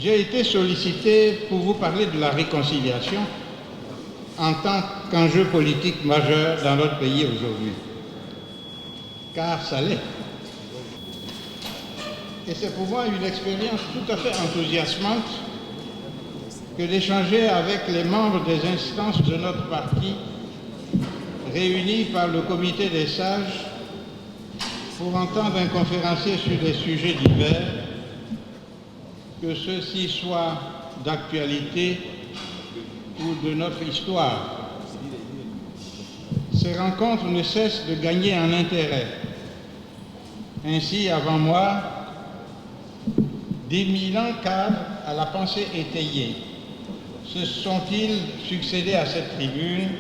J'ai été sollicité pour vous parler de la réconciliation en tant qu'enjeu politique majeur dans notre pays aujourd'hui. Car ça l'est. Et c'est pour moi une expérience tout à fait enthousiasmante que d'échanger avec les membres des instances de notre parti réunis par le comité des sages pour entendre un conférencier sur des sujets divers, que ceux-ci soient d'actualité ou de notre histoire. Ces rencontres ne cessent de gagner en intérêt. Ainsi, avant moi, d'éminents cadres à la pensée étayée se sont-ils succédés à cette tribune.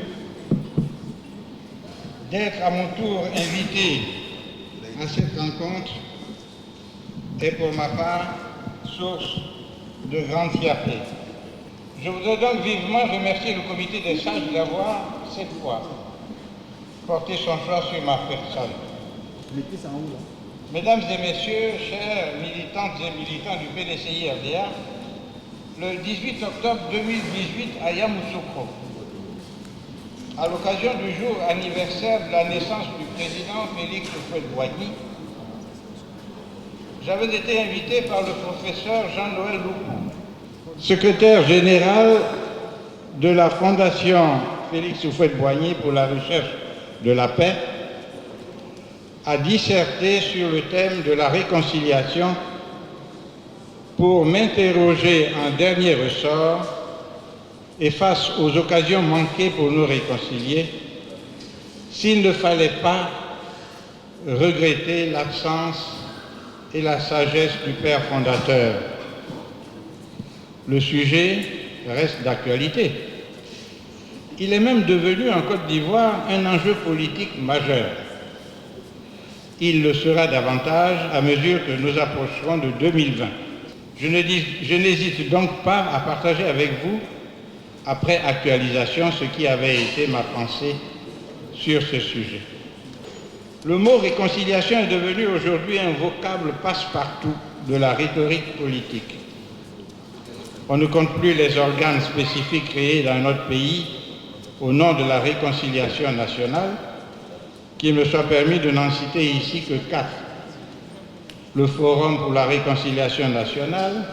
D'être à mon tour invité à cette rencontre est pour ma part source de grande fierté. Je voudrais donc vivement remercier le comité des sages d'avoir, cette fois, porté son choix sur ma personne. Mesdames et messieurs, chers militantes et militants du PDCI-RDA, le 18 octobre 2018 à Yamoussoukro, à l'occasion du jour anniversaire de la naissance du président Félix Houphouët-Boigny, j'avais été invité par le professeur Jean-Noël Loukou, secrétaire général de la Fondation Félix Houphouët-Boigny pour la recherche de la paix, à disserter sur le thème de la réconciliation pour m'interroger en dernier ressort et face aux occasions manquées pour nous réconcilier, s'il ne fallait pas regretter l'absence et la sagesse du père fondateur. Le sujet reste d'actualité. Il est même devenu en Côte d'Ivoire un enjeu politique majeur. Il le sera davantage à mesure que nous approcherons de 2020. Je n'hésite donc pas à partager avec vous, après actualisation, ce qui avait été ma pensée sur ce sujet. Le mot réconciliation est devenu aujourd'hui un vocable passe-partout de la rhétorique politique. On ne compte plus les organes spécifiques créés dans notre pays au nom de la réconciliation nationale, qu'il me soit permis de n'en citer ici que 4. Le Forum pour la réconciliation nationale,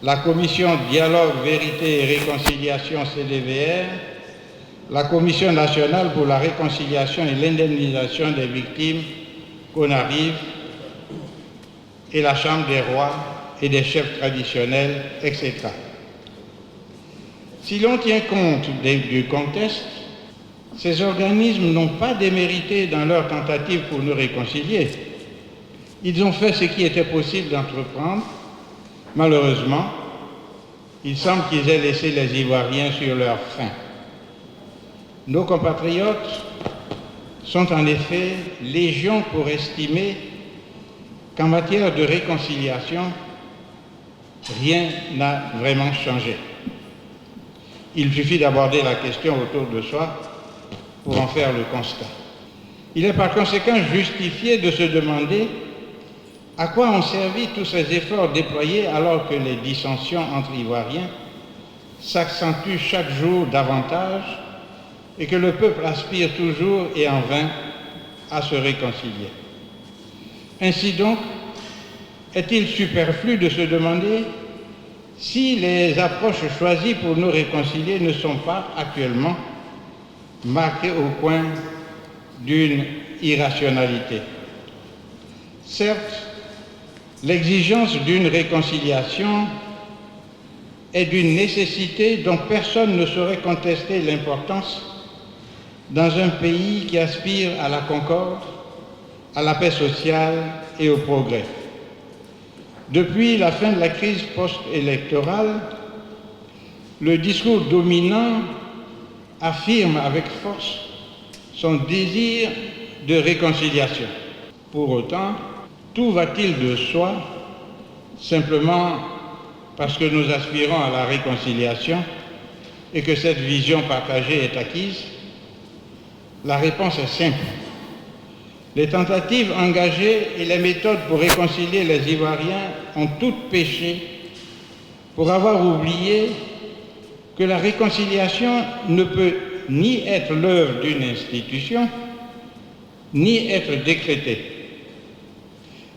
la Commission Dialogue, Vérité et Réconciliation CDVR, la Commission nationale pour la réconciliation et l'indemnisation des victimes CONARIV et la Chambre des rois et des chefs traditionnels, etc. Si l'on tient compte du contexte, ces organismes n'ont pas démérité dans leur tentative pour nous réconcilier. Ils ont fait ce qui était possible d'entreprendre. Malheureusement, il semble qu'ils aient laissé les Ivoiriens sur leur faim. Nos compatriotes sont en effet légion pour estimer qu'en matière de réconciliation, rien n'a vraiment changé. Il suffit d'aborder la question autour de soi pour en faire le constat. Il est par conséquent justifié de se demander à quoi ont servi tous ces efforts déployés alors que les dissensions entre Ivoiriens s'accentuent chaque jour davantage et que le peuple aspire toujours et en vain à se réconcilier. Ainsi donc, est-il superflu de se demander si les approches choisies pour nous réconcilier ne sont pas actuellement marquées au coin d'une irrationalité? Certes, l'exigence d'une réconciliation est d'une nécessité dont personne ne saurait contester l'importance dans un pays qui aspire à la concorde, à la paix sociale et au progrès. Depuis la fin de la crise post-électorale, le discours dominant affirme avec force son désir de réconciliation. Pour autant, tout va-t-il de soi simplement parce que nous aspirons à la réconciliation et que cette vision partagée est acquise? La réponse est simple. Les tentatives engagées et les méthodes pour réconcilier les Ivoiriens ont toutes péché pour avoir oublié que la réconciliation ne peut ni être l'œuvre d'une institution, ni être décrétée.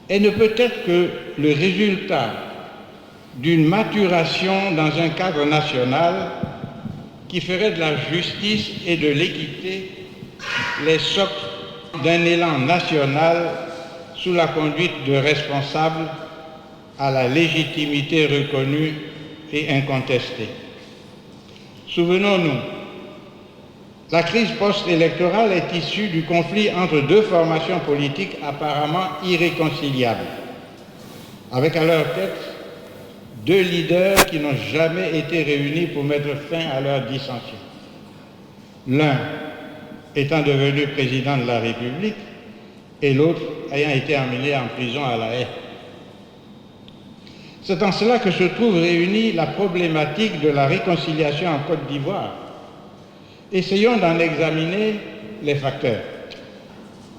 Elle ne peut être que le résultat d'une maturation dans un cadre national qui ferait de la justice et de l'équité les socles d'un élan national sous la conduite de responsables à la légitimité reconnue et incontestée. Souvenons-nous, la crise post-électorale est issue du conflit entre deux formations politiques apparemment irréconciliables, avec à leur tête deux leaders qui n'ont jamais été réunis pour mettre fin à leur dissension. L'un étant devenu président de la République et l'autre ayant été emmené en prison à La Haye. C'est en cela que se trouve réunie la problématique de la réconciliation en Côte d'Ivoire. Essayons d'en examiner les facteurs.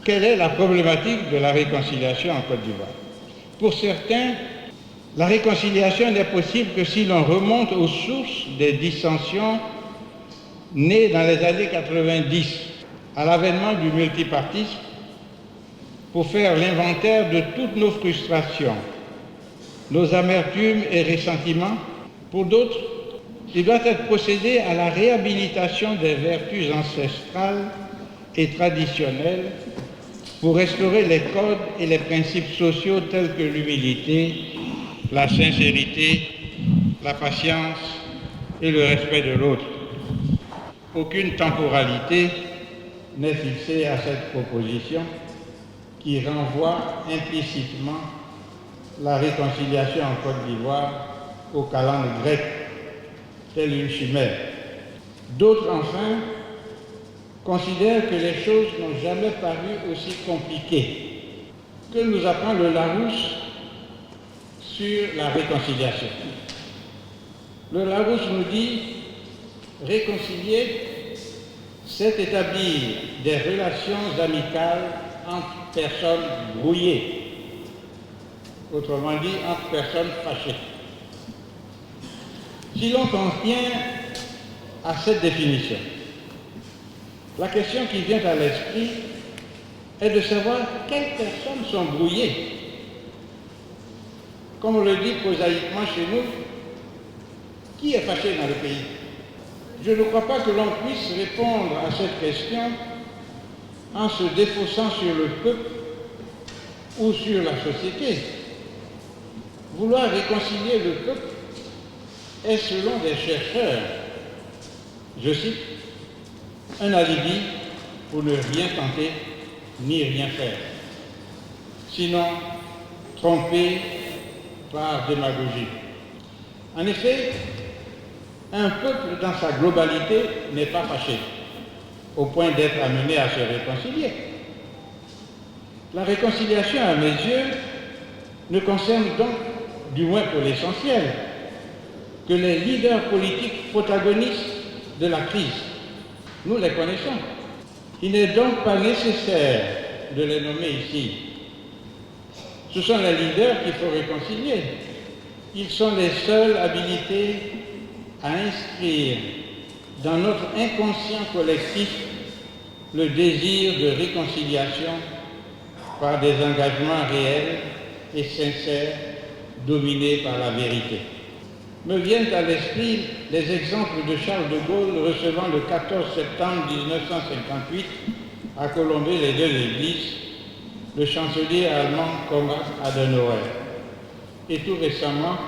Quelle est la problématique de la réconciliation en Côte d'Ivoire? Pour certains, la réconciliation n'est possible que si l'on remonte aux sources des dissensions nées dans les années 90, à l'avènement du multipartisme, pour faire l'inventaire de toutes nos frustrations, nos amertumes et ressentiments. Pour d'autres, il doit être procédé à la réhabilitation des vertus ancestrales et traditionnelles pour restaurer les codes et les principes sociaux tels que l'humilité, la sincérité, la patience et le respect de l'autre. Aucune temporalité n'est fixée à cette proposition qui renvoie implicitement la réconciliation en Côte d'Ivoire au calendrier grec, telle une chimère. D'autres, enfin, considèrent que les choses n'ont jamais paru aussi compliquées. Que nous apprend le Larousse sur la réconciliation? Le Larousse nous dit « Réconcilier, c'est établir des relations amicales entre personnes brouillées. » Autrement dit, entre personnes fâchées. Si l'on s'en tient à cette définition, la question qui vient à l'esprit est de savoir quelles personnes sont brouillées. Comme on le dit prosaïquement chez nous, qui est fâché dans le pays? Je ne crois pas que l'on puisse répondre à cette question en se défaussant sur le peuple ou sur la société. Vouloir réconcilier le peuple est, selon des chercheurs, je cite, un alibi pour ne rien tenter ni rien faire, sinon tromper par démagogie. En effet, un peuple dans sa globalité n'est pas fâché, au point d'être amené à se réconcilier. La réconciliation, à mes yeux, ne concerne donc, du moins pour l'essentiel, que les leaders politiques protagonistes de la crise. Nous les connaissons. Il n'est donc pas nécessaire de les nommer ici. Ce sont les leaders qu'il faut réconcilier. Ils sont les seuls habilités à inscrire dans notre inconscient collectif le désir de réconciliation par des engagements réels et sincères dominés par la vérité. Me viennent à l'esprit les exemples de Charles de Gaulle recevant le 14 septembre 1958 à Colombey les deux églises, le chancelier allemand Konrad Adenauer. Et tout récemment,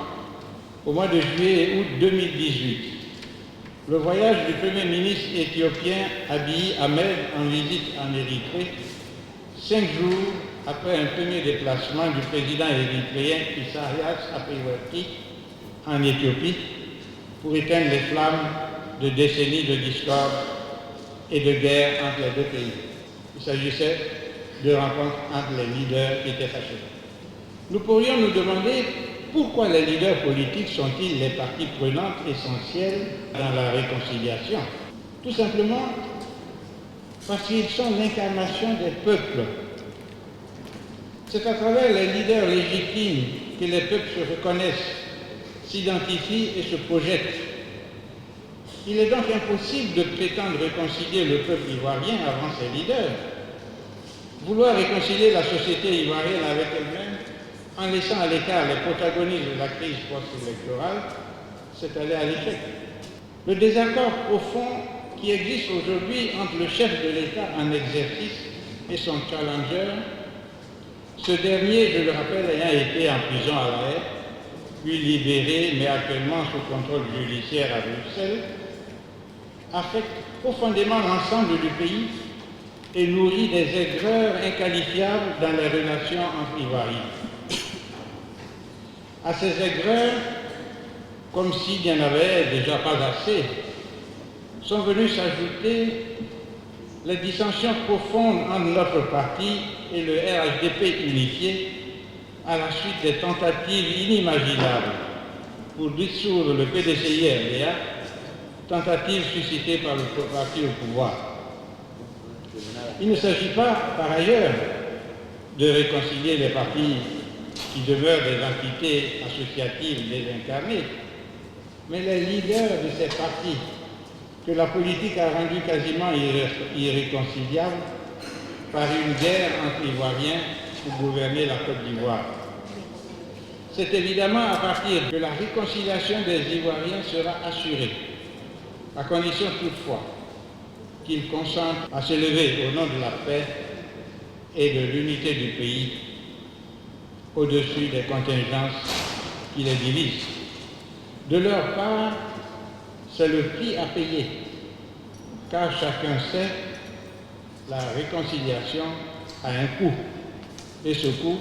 au mois de juillet et août 2018, le voyage du Premier ministre éthiopien Abiy Ahmed en visite en Érythrée, 5 jours après un premier déplacement du président érythréen Isaias Afwerki en Éthiopie pour éteindre les flammes de décennies de discorde et de guerre entre les deux pays. Il s'agissait de rencontres entre les leaders qui étaient fâchés. Nous pourrions nous demander pourquoi les leaders politiques sont-ils les parties prenantes essentielles dans la réconciliation? Tout simplement parce qu'ils sont l'incarnation des peuples. C'est à travers les leaders légitimes que les peuples se reconnaissent, s'identifie et se projette. Il est donc impossible de prétendre réconcilier le peuple ivoirien avant ses leaders. Vouloir réconcilier la société ivoirienne avec elle-même en laissant à l'écart les protagonistes de la crise post-électorale, c'est aller à l'échec. Le désaccord profond qui existe aujourd'hui entre le chef de l'État en exercice et son challenger, ce dernier, je le rappelle, ayant été en prison à La Haye, puis libéré, mais actuellement sous contrôle judiciaire à Bruxelles, affecte profondément l'ensemble du pays et nourrit des aigreurs inqualifiables dans les relations entre Ivoiriens. À ces aigreurs, comme s'il n'y en avait déjà pas assez, sont venues s'ajouter les dissensions profondes entre notre parti et le RHDP unifié à la suite des tentatives inimaginables pour dissoudre le PDCI-RDA, tentatives suscitées par le parti au pouvoir. Il ne s'agit pas, par ailleurs, de réconcilier les partis qui demeurent des entités associatives désincarnées, mais les leaders de ces partis que la politique a rendu quasiment irréconciliable par une guerre entre Ivoiriens pour gouverner la Côte d'Ivoire. C'est évidemment à partir que la réconciliation des Ivoiriens sera assurée, à condition toutefois qu'ils consentent à se lever au nom de la paix et de l'unité du pays au-dessus des contingences qui les divisent. De leur part, c'est le prix à payer, car chacun sait la réconciliation a un coût, et ce coût,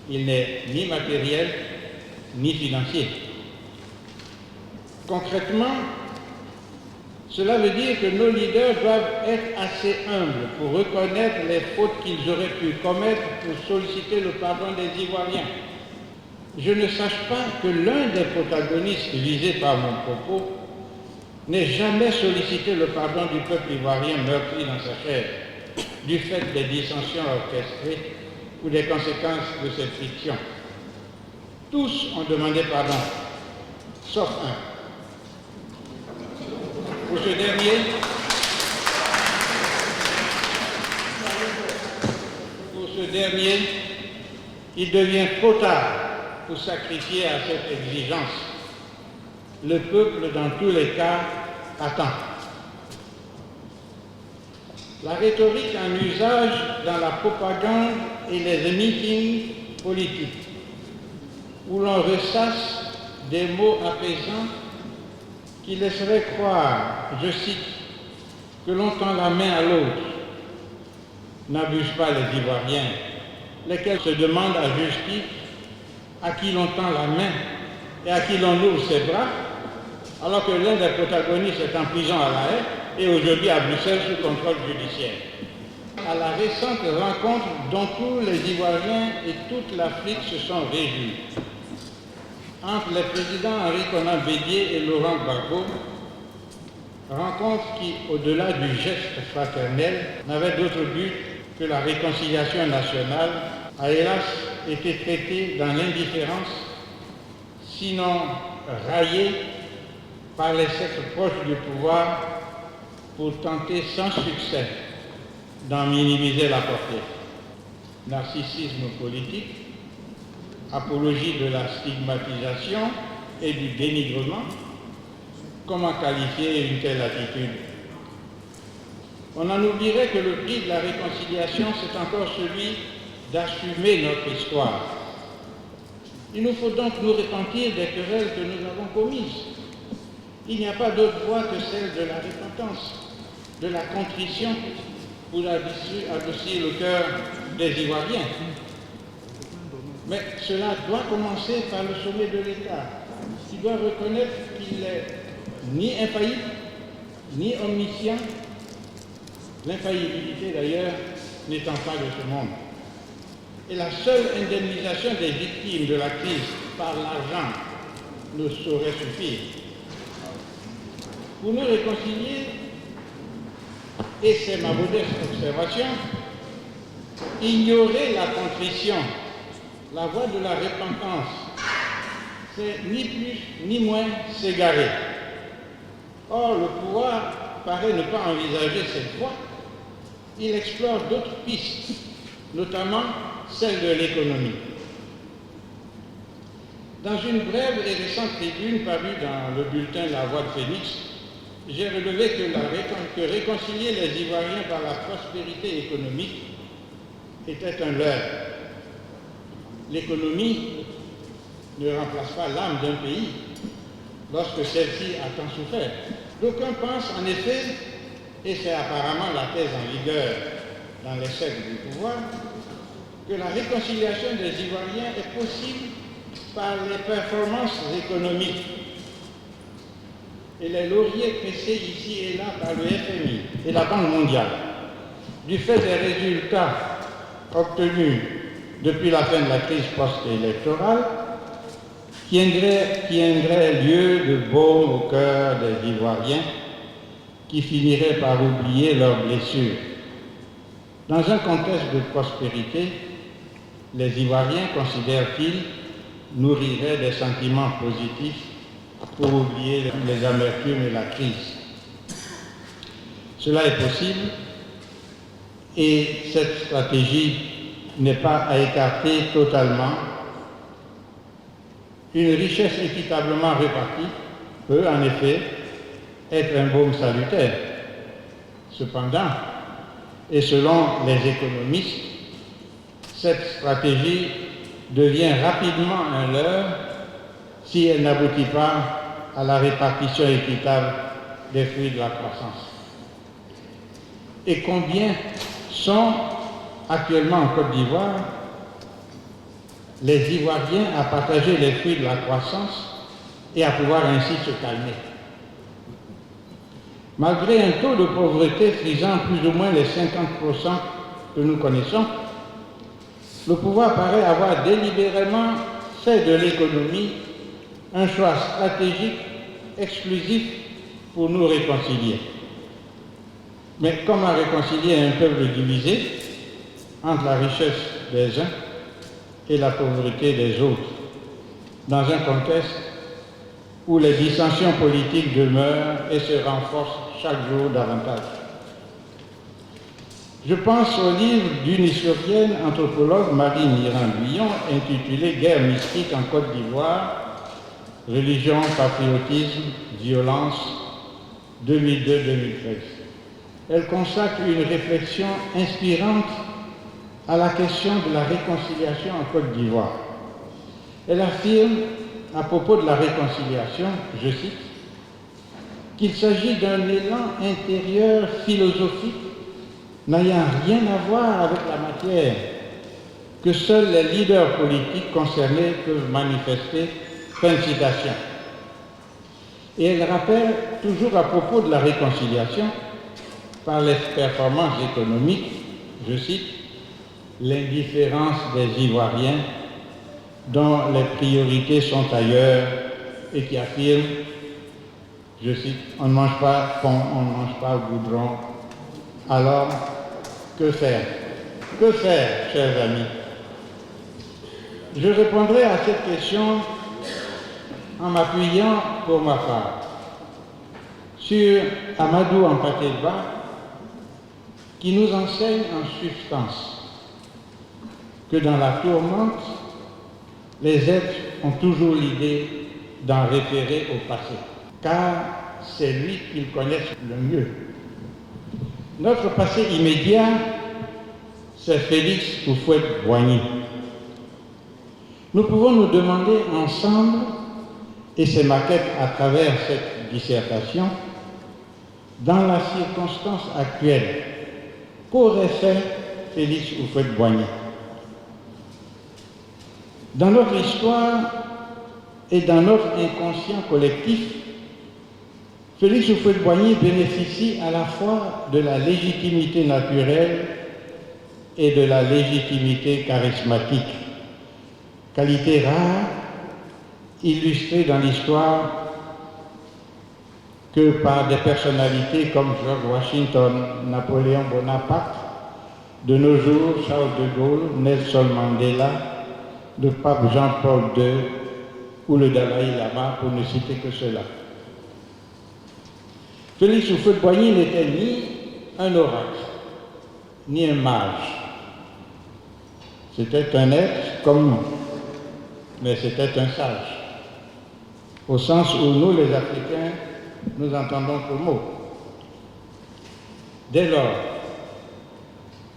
il n'est ni matériel ni financier. Concrètement, cela veut dire que nos leaders doivent être assez humbles pour reconnaître les fautes qu'ils auraient pu commettre pour solliciter le pardon des Ivoiriens. Je ne sache pas que l'un des protagonistes visés par mon propos n'ait jamais sollicité le pardon du peuple ivoirien meurtri dans sa chair, du fait des dissensions orchestrées ou des conséquences de cette fiction. Tous ont demandé pardon, sauf un. Pour ce dernier, il devient trop tard pour sacrifier à cette exigence. Le peuple, dans tous les cas, attend. La rhétorique en usage dans la propagande et les meetings politiques, où l'on ressasse des mots apaisants qui laisseraient croire, je cite, que l'on tend la main à l'autre, n'abuse pas les Ivoiriens, lesquels se demandent à juste titre à qui l'on tend la main et à qui l'on ouvre ses bras, alors que l'un des protagonistes est en prison à La Haye et aujourd'hui à Bruxelles sous contrôle judiciaire. À la récente rencontre dont tous les Ivoiriens et toute l'Afrique se sont réunis, entre les présidents Henri Konan Bédié et Laurent Gbagbo, rencontre qui, au-delà du geste fraternel, n'avait d'autre but que la réconciliation nationale, a hélas été traitée dans l'indifférence, sinon raillée par les sectes proches du pouvoir pour tenter sans succès d'en minimiser la portée. Narcissisme politique, apologie de la stigmatisation et du dénigrement, comment qualifier une telle attitude? On en oublierait que le prix de la réconciliation, c'est encore celui d'assumer notre histoire. Il nous faut donc nous repentir des querelles que nous avons commises. Il n'y a pas d'autre voie que celle de la repentance, de la contrition pour adoucir le cœur des Ivoiriens. Mais cela doit commencer par le sommet de l'État, qui doit reconnaître qu'il n'est ni infaillible, ni omniscient, l'infaillibilité d'ailleurs n'étant pas de ce monde. Et la seule indemnisation des victimes de la crise par l'argent ne saurait suffire. Pour nous réconcilier, et c'est ma modeste observation, ignorer la contrition, la voie de la repentance, c'est ni plus ni moins s'égarer. Or, le pouvoir paraît ne pas envisager cette voie. Il explore d'autres pistes, notamment celle de l'économie. Dans une brève et récente tribune parue dans le bulletin La Voix de Phénix, j'ai relevé que réconcilier les Ivoiriens par la prospérité économique était un leurre. L'économie ne remplace pas l'âme d'un pays lorsque celle-ci a tant souffert. D'aucuns pensent en effet, et c'est apparemment la thèse en vigueur dans les siècles du pouvoir, que la réconciliation des Ivoiriens est possible par les performances économiques et les lauriers pressés ici et là par le FMI et la Banque mondiale, du fait des résultats obtenus depuis la fin de la crise post-électorale, tiendrait lieu de baume au cœur des Ivoiriens qui finiraient par oublier leurs blessures. Dans un contexte de prospérité, les Ivoiriens, considèrent-ils, nourriraient des sentiments positifs pour oublier les amertumes et la crise. Cela est possible et cette stratégie n'est pas à écarter totalement. Une richesse équitablement répartie peut en effet être un baume salutaire. Cependant, et selon les économistes, cette stratégie devient rapidement un leurre si elle n'aboutit pas à la répartition équitable des fruits de la croissance. Et combien sont actuellement en Côte d'Ivoire les Ivoiriens à partager les fruits de la croissance et à pouvoir ainsi se calmer? Malgré un taux de pauvreté frisant plus ou moins les 50% que nous connaissons, le pouvoir paraît avoir délibérément fait de l'économie un choix stratégique exclusif pour nous réconcilier. Mais comment réconcilier un peuple divisé entre la richesse des uns et la pauvreté des autres, dans un contexte où les dissensions politiques demeurent et se renforcent chaque jour davantage? Je pense au livre d'une historienne anthropologue, Marie Mirand-Guyon, intitulé « Guerre mystique en Côte d'Ivoire, religion, patriotisme, violence, 2002-2013 ». Elle consacre une réflexion inspirante à la question de la réconciliation en Côte d'Ivoire. Elle affirme à propos de la réconciliation, je cite, qu'il s'agit d'un élan intérieur philosophique n'ayant rien à voir avec la matière, que seuls les leaders politiques concernés peuvent manifester. Fin de citation. Et elle rappelle, toujours à propos de la réconciliation, par les performances économiques, je cite, l'indifférence des Ivoiriens dont les priorités sont ailleurs et qui affirment, je cite, on ne mange pas pain, on ne mange pas goudron. Alors, que faire? Que faire, chers amis? Je répondrai à cette question en m'appuyant pour ma part sur Amadou Hampâté-Bâ, qui nous enseigne en substance que dans la tourmente, les êtres ont toujours l'idée d'en référer au passé, car c'est lui qu'ils connaissent le mieux. Notre passé immédiat, c'est Félix Houphouët-Boigny. Nous pouvons nous demander ensemble, et c'est ma quête à travers cette dissertation, dans la circonstance actuelle, qu'aurait fait Félix Houphouët-Boigny? Dans notre histoire et dans notre inconscient collectif, Félix Houphouët-Boigny bénéficie à la fois de la légitimité naturelle et de la légitimité charismatique, qualité rare, illustrée dans l'histoire que par des personnalités comme George Washington, Napoléon Bonaparte, de nos jours Charles de Gaulle, Nelson Mandela, le pape Jean-Paul II ou le Dalai Lama, pour ne citer que cela. Félix Houphouët-Boigny n'était ni un oracle, ni un mage. C'était un être comme nous, mais c'était un sage, au sens où nous, les Africains, nous entendons ce mot. Dès lors,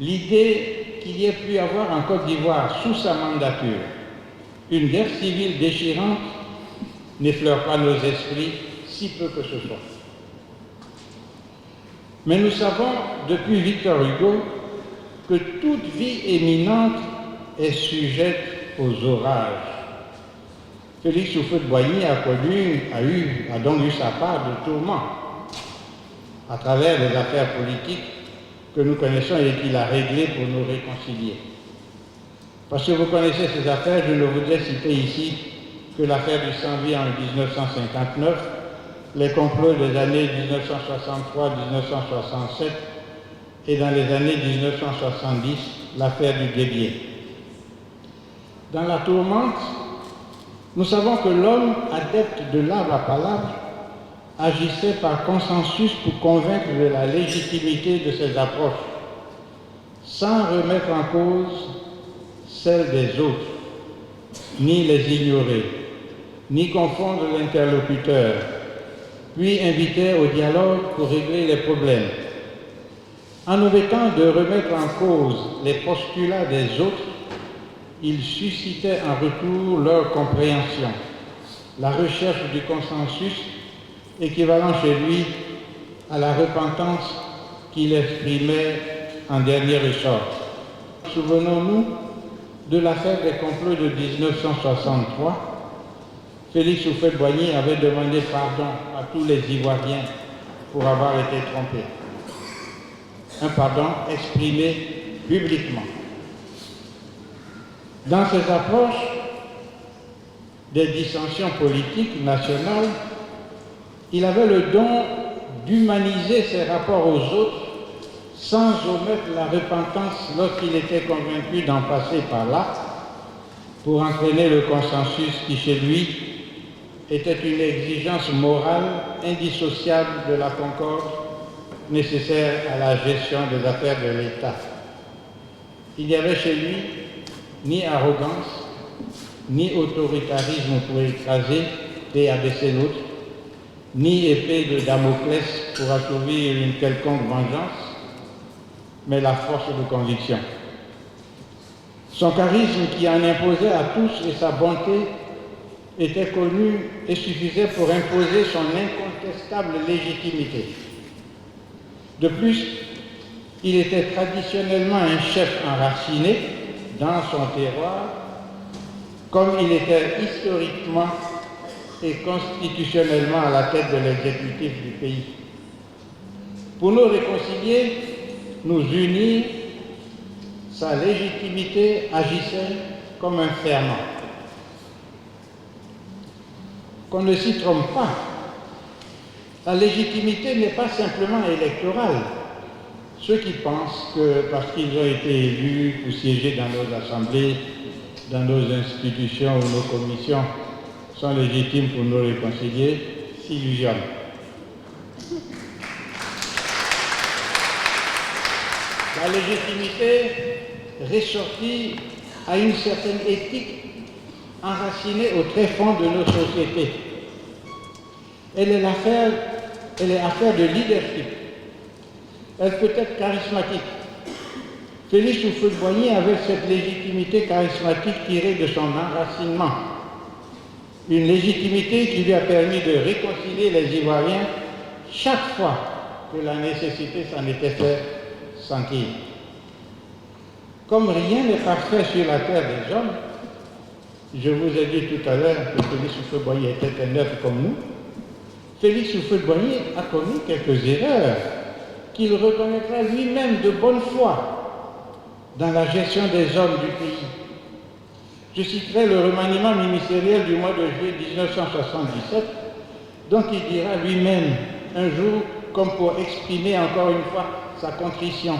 l'idée qu'il y ait pu avoir en Côte d'Ivoire, sous sa mandature, une guerre civile déchirante n'effleure pas nos esprits, si peu que ce soit. Mais nous savons, depuis Victor Hugo, que toute vie éminente est sujette aux orages. Félix Houphouët-Boigny a donc eu sa part de tourments à travers les affaires politiques que nous connaissons et qu'il a réglées pour nous réconcilier. Parce que vous connaissez ces affaires, je ne voudrais citer ici que l'affaire du Sanvi en 1959, les complots des années 1963-1967 et dans les années 1970, l'affaire du Guébier. Dans la tourmente, nous savons que l'homme adepte de l'arbre à palabre agissait par consensus pour convaincre de la légitimité de ses approches, sans remettre en cause celle des autres, ni les ignorer, ni confondre l'interlocuteur, puis inviter au dialogue pour régler les problèmes. En omettant de remettre en cause les postulats des autres, il suscitait en retour leur compréhension, la recherche du consensus équivalent chez lui à la repentance qu'il exprimait en dernier ressort. Souvenons-nous de l'affaire des complots de 1963. Félix Houphouët-Boigny avait demandé pardon à tous les Ivoiriens pour avoir été trompés. Un pardon exprimé publiquement. Dans ses approches des dissensions politiques nationales, il avait le don d'humaniser ses rapports aux autres sans omettre la repentance lorsqu'il était convaincu d'en passer par là pour entraîner le consensus qui chez lui était une exigence morale indissociable de la concorde nécessaire à la gestion des affaires de l'État. Il n'y avait chez lui ni arrogance, ni autoritarisme pour écraser et abaisser l'autre, ni épée de Damoclès pour assouvir une quelconque vengeance, mais la force de conviction. Son charisme qui en imposait à tous et sa bonté était connu et suffisait pour imposer son incontestable légitimité. De plus, il était traditionnellement un chef enraciné dans son terroir, comme il était historiquement et constitutionnellement à la tête de l'exécutif du pays. Pour nous réconcilier, nous unir, sa légitimité agissait comme un ferment. Qu'on ne s'y trompe pas, la légitimité n'est pas simplement électorale. Ceux qui pensent que parce qu'ils ont été élus pour siéger dans nos assemblées, dans nos institutions ou nos commissions, sont légitimes pour nous réconcilier, s'illusionnent. La légitimité ressortit à une certaine éthique enracinée au tréfonds de nos sociétés. Elle est affaire de leadership. Elle peut être charismatique. Félix Houphouët-Boigny avait cette légitimité charismatique tirée de son enracinement. Une légitimité qui lui a permis de réconcilier les Ivoiriens chaque fois que la nécessité s'en était fait sentir. Comme rien n'est parfait sur la terre des hommes, je vous ai dit tout à l'heure que Félix Houphouët-Boigny était un être comme nous. Félix Houphouët-Boigny a commis quelques erreurs qu'il reconnaîtra lui-même de bonne foi dans la gestion des hommes du pays. Je citerai le remaniement ministériel du mois de juillet 1977, dont il dira lui-même un jour, comme pour exprimer encore une fois sa contrition.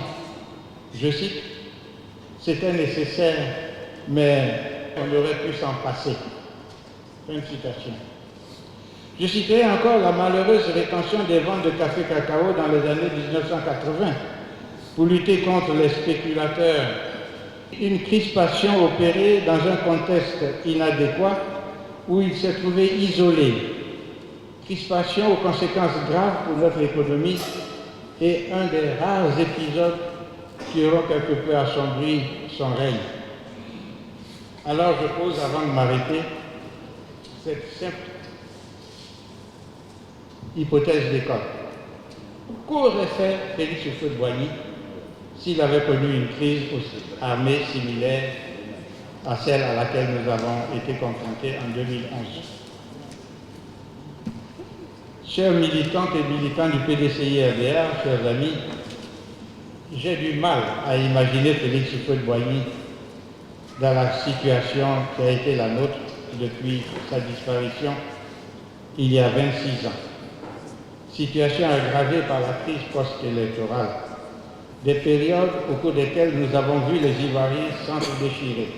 Je cite, « C'était nécessaire, mais on aurait pu s'en passer. » Fin de citation. Je citerai encore la malheureuse rétention des ventes de café cacao dans les années 1980 pour lutter contre les spéculateurs. Une crispation opérée dans un contexte inadéquat où il s'est trouvé isolé. Crispation aux conséquences graves pour notre économie et un des rares épisodes qui auront quelque peu assombri son règne. Alors je pose, avant de m'arrêter, cette simple hypothèse d'école. Qu'aurait fait Félix Houphouët-Boigny s'il avait connu une crise armée similaire à celle à laquelle nous avons été confrontés en 2011? Chers militantes et militants du PDCI-RDR, chers amis, j'ai du mal à imaginer Félix Houphouët-Boigny dans la situation qui a été la nôtre depuis sa disparition il y a 26 ans. Situation aggravée par la crise post-électorale, des périodes au cours desquelles nous avons vu les Ivoiriens s'entre-déchirer.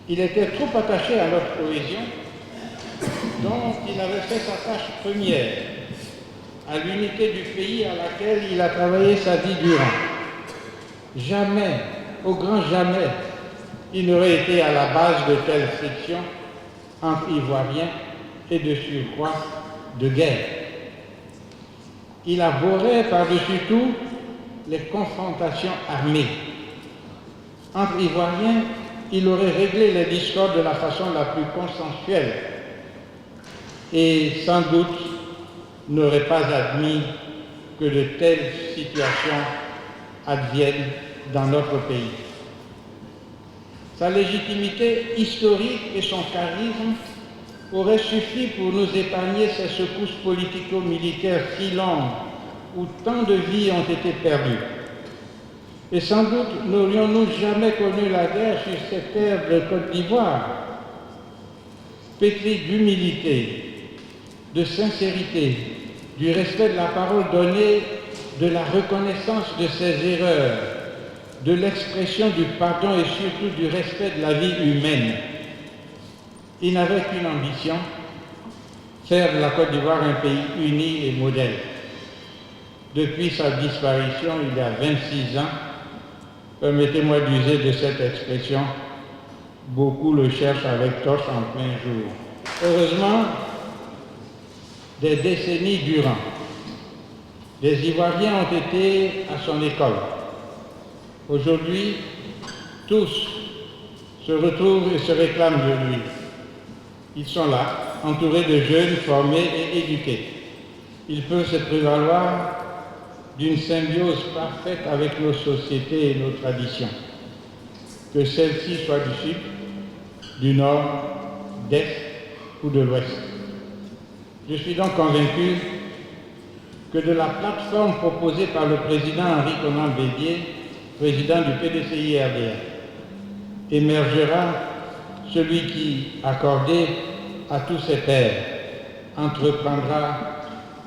Il était trop attaché à notre cohésion, dont il avait fait sa tâche première, à l'unité du pays à laquelle il a travaillé sa vie durant. Jamais, au grand jamais, il n'aurait été à la base de telles frictions entre Ivoiriens et de surcroît de guerre. Il abhorrait par-dessus tout les confrontations armées. Entre Ivoiriens, il aurait réglé les discordes de la façon la plus consensuelle et sans doute n'aurait pas admis que de telles situations adviennent dans notre pays. Sa légitimité historique et son charisme auraient suffi pour nous épargner ces secousses politico-militaires si longues où tant de vies ont été perdues. Et sans doute n'aurions-nous jamais connu la guerre sur cette terre de Côte d'Ivoire, pétrie d'humilité, de sincérité, du respect de la parole donnée, de la reconnaissance de ses erreurs, de l'expression du pardon et surtout du respect de la vie humaine. Il n'avait qu'une ambition, faire de la Côte d'Ivoire un pays uni et modèle. Depuis sa disparition, il y a 26 ans, permettez-moi d'user de cette expression, beaucoup le cherchent avec torche en plein jour. Heureusement, des décennies durant, des Ivoiriens ont été à son école. Aujourd'hui, tous se retrouvent et se réclament de lui. Ils sont là, entourés de jeunes formés et éduqués. Ils peuvent se prévaloir d'une symbiose parfaite avec nos sociétés et nos traditions, que celles-ci soient du sud, du nord, d'est ou de l'ouest. Je suis donc convaincu que de la plateforme proposée par le président Henri Konan Bédié, président du PDCI-RDR, émergera celui qui, accordé à tous ses pairs, entreprendra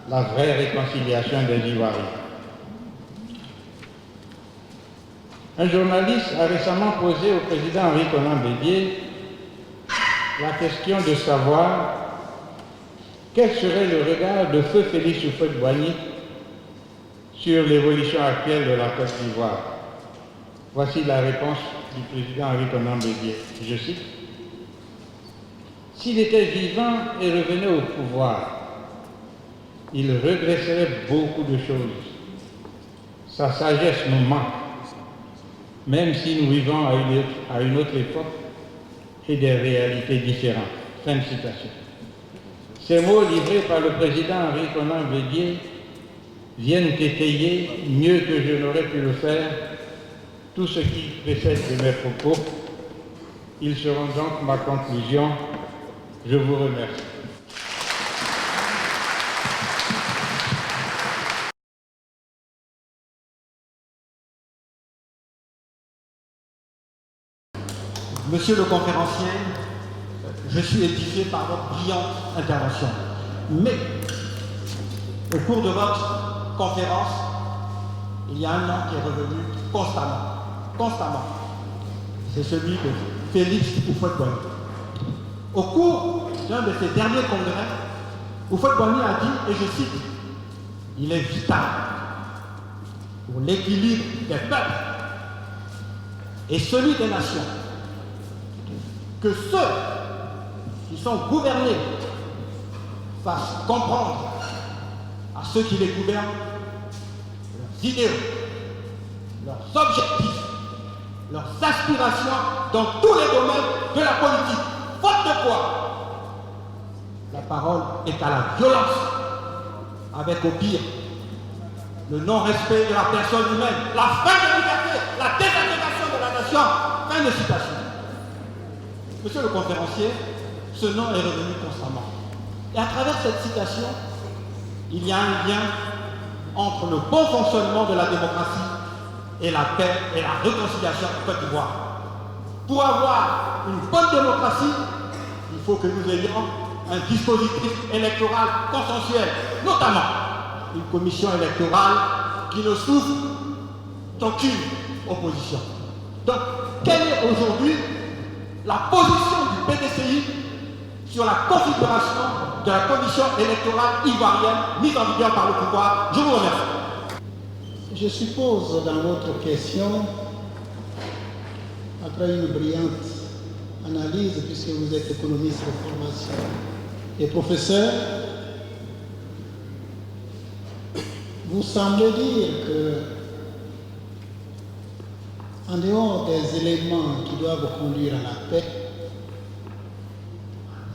la vraie réconciliation des Ivoiriens. Un journaliste a récemment posé au président Henri Konan Bédié la question de savoir quel serait le regard de feu Félix Houphouët-Boigny sur l'évolution actuelle de la Côte d'Ivoire. Voici la réponse du président Henri Konan Bédié. Je cite: « S'il était vivant et revenait au pouvoir, il regresserait beaucoup de choses. Sa sagesse nous manque, même si nous vivons à une autre époque et des réalités différentes. » Fin de citation. Ces mots livrés par le président Henri Konan Bédié viennent étayer, mieux que je n'aurais pu le faire, tout ce qui précède de mes propos. Ils seront donc ma conclusion. Je vous remercie. Monsieur le conférencier, je suis édifié par votre brillante intervention. Mais, au cours de votre conférence, il y a un nom qui est revenu constamment. C'est celui de Félix Houphouët-Boigny. Au cours d'un de ces derniers congrès, Houphouët-Boigny a dit, et je cite, « Il est vital pour l'équilibre des peuples et celui des nations que ceux qui sont gouvernés fassent comprendre à ceux qui les gouvernent leurs idéaux, leurs objectifs, leurs aspirations dans tous les domaines de la politique. Faute de quoi, la parole est à la violence, avec au pire le non-respect de la personne humaine, la fin de liberté, la désagrégation de la nation. Fin de citation. Monsieur le conférencier, ce nom est revenu constamment. Et à travers cette citation, il y a un lien entre le bon fonctionnement de la démocratie et la paix et la réconciliation en Côte d'Ivoire. Pour avoir une bonne démocratie, il faut que nous ayons un dispositif électoral consensuel, notamment une commission électorale qui ne souffre d'aucune opposition. Donc, quelle est aujourd'hui la position du PDCI sur la configuration de la commission électorale ivoirienne mise en vigueur par le pouvoir? Je vous remercie. Je suppose dans votre question, après une brillante analyse, puisque vous êtes économiste de formation et professeur, vous semblez dire que, en dehors des éléments qui doivent conduire à la paix,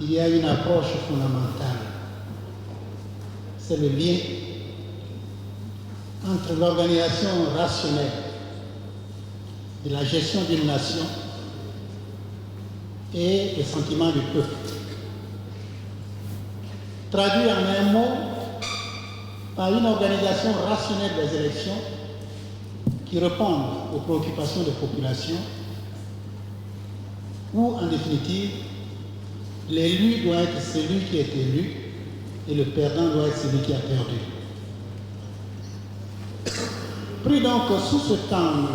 il y a une approche fondamentale. C'est le lien entre l'organisation rationnelle de la gestion d'une nation et les sentiments du peuple. Traduit en un mot, par une organisation rationnelle des élections qui répondent aux préoccupations des populations, où, en définitive, l'élu doit être celui qui est élu et le perdant doit être celui qui a perdu. Pris donc sous cet angle,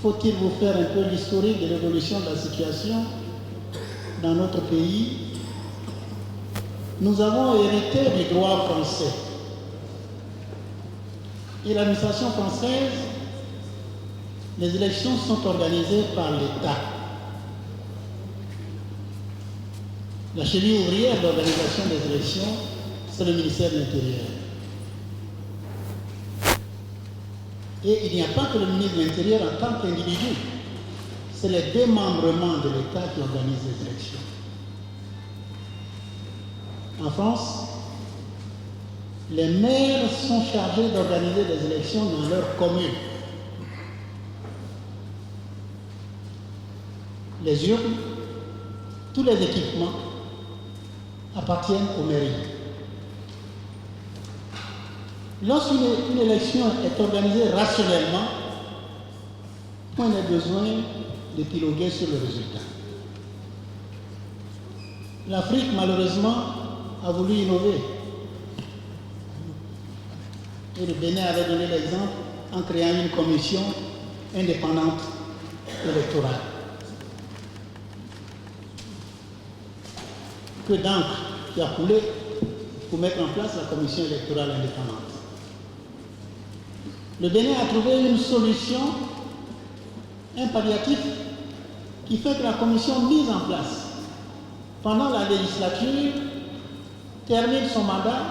faut-il vous faire un peu l'historique de l'évolution de la situation dans notre pays? Nous avons hérité du droit français. Et l'administration française, les élections sont organisées par l'État. La cellule ouvrière d'organisation des élections, c'est le ministère de l'Intérieur. Et il n'y a pas que le ministre de l'Intérieur en tant qu'individu. C'est les démembrements de l'État qui organisent les élections. En France, les maires sont chargés d'organiser des élections dans leur commune. Les urnes, tous les équipements appartiennent aux mairies. Lorsqu'une élection est organisée rationnellement, on a besoin d'épiloguer sur le résultat. L'Afrique, malheureusement, a voulu innover. Et le Bénin avait donné l'exemple en créant une commission indépendante électorale. Que d'encre qui a coulé pour mettre en place la commission électorale indépendante. Le Bénin a trouvé une solution, un palliatif, qui fait que la commission mise en place pendant la législature termine son mandat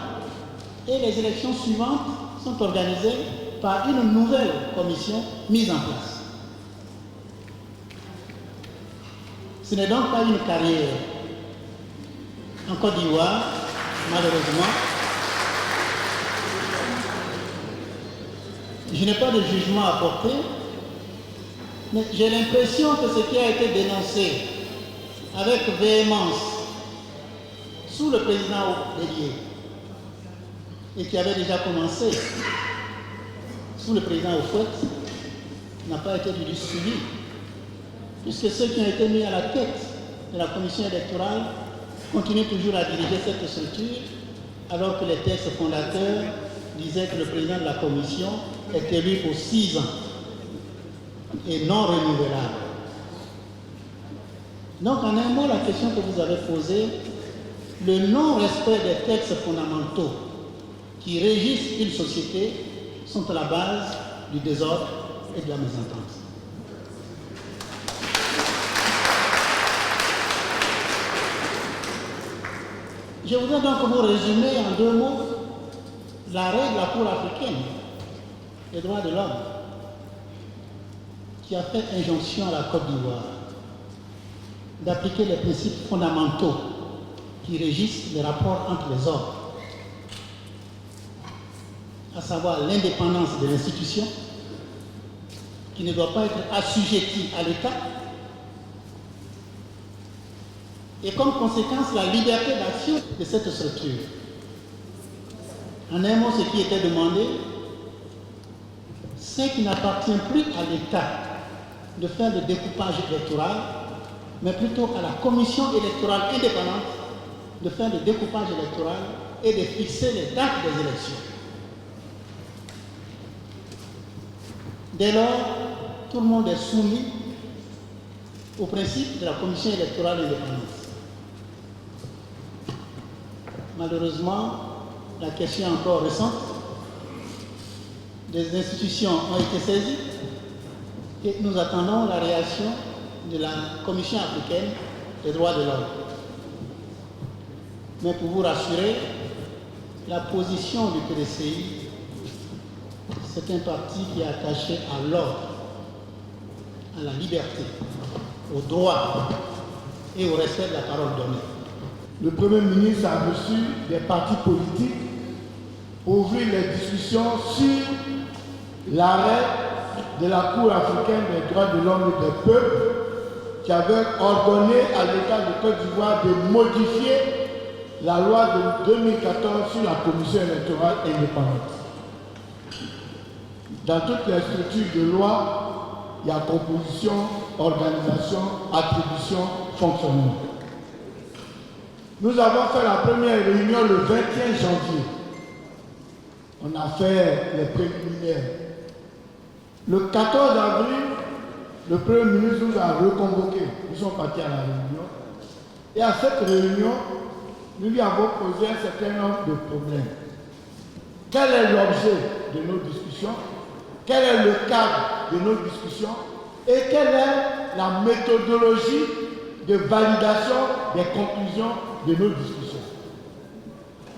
et les élections suivantes sont organisées par une nouvelle commission mise en place. Ce n'est donc pas une carrière. En Côte d'Ivoire, malheureusement, je n'ai pas de jugement à porter, mais j'ai l'impression que ce qui a été dénoncé avec véhémence sous le président Bélier et qui avait déjà commencé sous le président Houphouët n'a pas été du suivi, puisque ceux qui ont été mis à la tête de la commission électorale continuent toujours à diriger cette structure, alors que les textes fondateurs disaient que le président de la commission est élu pour 6 ans et non renouvelable. Donc, en un mot, la question que vous avez posée, le non-respect des textes fondamentaux qui régissent une société sont à la base du désordre et de la mésentente. Je voudrais donc vous résumer en 2 mots l'arrêt de la Cour africaine des droits de l'homme qui a fait injonction à la Côte d'Ivoire d'appliquer les principes fondamentaux qui régissent les rapports entre les ordres, à savoir l'indépendance de l'institution, qui ne doit pas être assujettie à l'État, et comme conséquence la liberté d'action de cette structure. En un mot, ce qui était demandé, c'est qu'il n'appartient plus à l'État de faire le découpage électoral, mais plutôt à la commission électorale indépendante de faire le découpage électoral et de fixer les dates des élections. Dès lors, tout le monde est soumis au principe de la commission électorale indépendante. Malheureusement, la question est encore récente. Des institutions ont été saisies et nous attendons la réaction de la Commission africaine des droits de l'homme. Mais pour vous rassurer, la position du PDCI, c'est un parti qui est attaché à l'ordre, à la liberté, au droit et au respect de la parole donnée. Le Premier ministre a reçu des partis politiques pour ouvrir les discussions sur l'arrêt de la Cour africaine des droits de l'homme et des peuples qui avait ordonné à l'État de Côte d'Ivoire de modifier la loi de 2014 sur la commission électorale indépendante. Dans toutes les structures de loi, il y a composition, organisation, attribution, fonctionnement. Nous avons fait la première réunion le 21 janvier. On a fait les préliminaires. Le 14 avril, le Premier ministre nous a reconvoqués. Nous sommes partis à la réunion. Et à cette réunion, nous lui avons posé un certain nombre de problèmes. Quel est l'objet de nos discussions? Quel est le cadre de nos discussions? Et quelle est la méthodologie de validation des conclusions de nos discussions?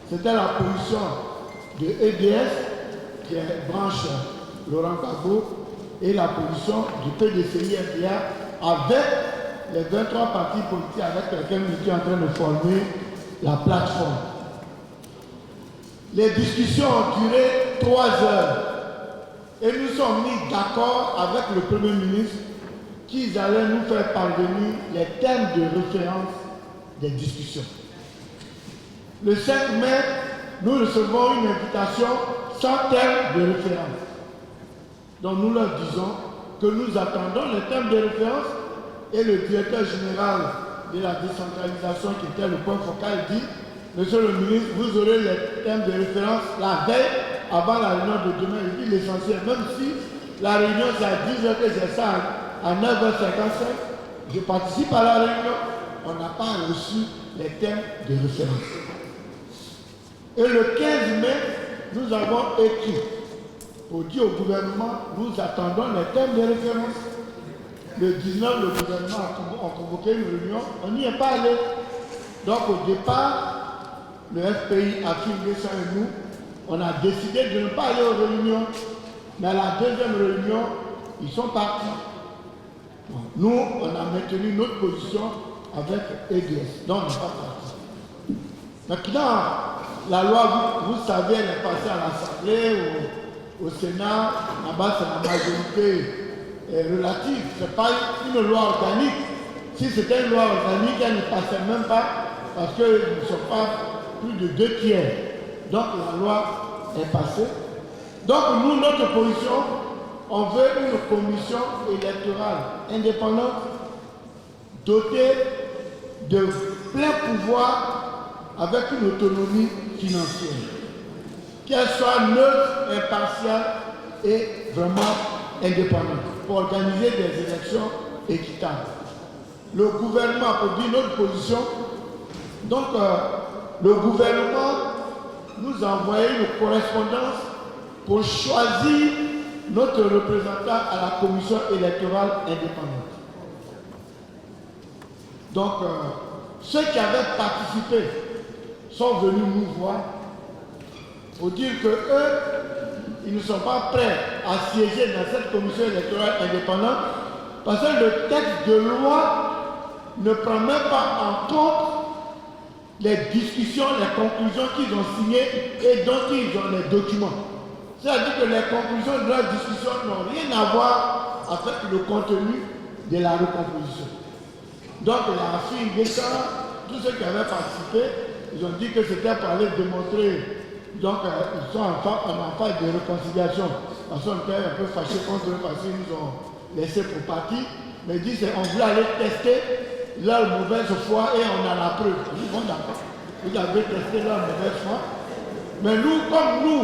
C'était la position de EDS, qui est branche Laurent Gbagbo, et la position du PDCI-FDA avec les 23 partis politiques avec lesquels nous étions en train de former la plateforme. Les discussions ont duré 3 heures et nous sommes mis d'accord avec le Premier ministre qu'ils allaient nous faire parvenir les thèmes de référence des discussions. Le 5 mai, nous recevons une invitation sans thème de référence. Donc nous leur disons que nous attendons les thèmes de référence et le directeur général de la décentralisation qui était le point focal dit: Monsieur le ministre, vous aurez les thèmes de référence la veille avant la réunion de demain. Il dit l'essentiel, même si la réunion c'est à 10h que j'ai ça à 9h55, je participe à la réunion, on n'a pas reçu les thèmes de référence. Et le 15 mai, nous avons écrit pour dire au gouvernement, nous attendons les thèmes de référence. Le 19, le gouvernement a convoqué une réunion, on n'y est pas allé. Donc au départ, le FPI a filmé ça et nous, on a décidé de ne pas aller aux réunions. Mais à la deuxième réunion, ils sont partis. Nous, on a maintenu notre position avec EDS, donc on n'est pas parti. Maintenant, la loi, vous savez, elle est passée à l'Assemblée, au Sénat, là-bas c'est la majorité relative, ce n'est pas une loi organique. Si c'était une loi organique, elle ne passait même pas parce qu'ils ne sont pas plus de 2 tiers. Donc la loi est passée. Donc nous, notre position, on veut une commission électorale indépendante dotée de plein pouvoir avec une autonomie financière. Qu'elle soit neutre, impartiale et vraiment indépendante pour organiser des élections équitables. le gouvernement, pour dire notre position, donc le gouvernement nous a envoyé une correspondance pour choisir notre représentant à la commission électorale indépendante. Donc, ceux qui avaient participé sont venus nous voir pour dire que eux, ils ne sont pas prêts à siéger dans cette commission électorale indépendante parce que le texte de loi ne prend même pas en compte les discussions, les conclusions qu'ils ont signées et dont ils ont les documents. C'est-à-dire que les conclusions de leur discussion n'ont rien à voir avec le contenu de la recomposition. Donc la fille d'État, tous ceux qui avaient participé, ils ont dit que c'était pour aller démontrer, donc ils sont en phase de réconciliation. Parce qu'on était un peu fâchés contre eux parce qu'ils nous ont laissé pour partir. Mais ils disent on voulait aller tester leur mauvaise foi et on a la preuve. Ils vont d'accord. Vous avez testé leur mauvaise foi. Mais nous, comme nous,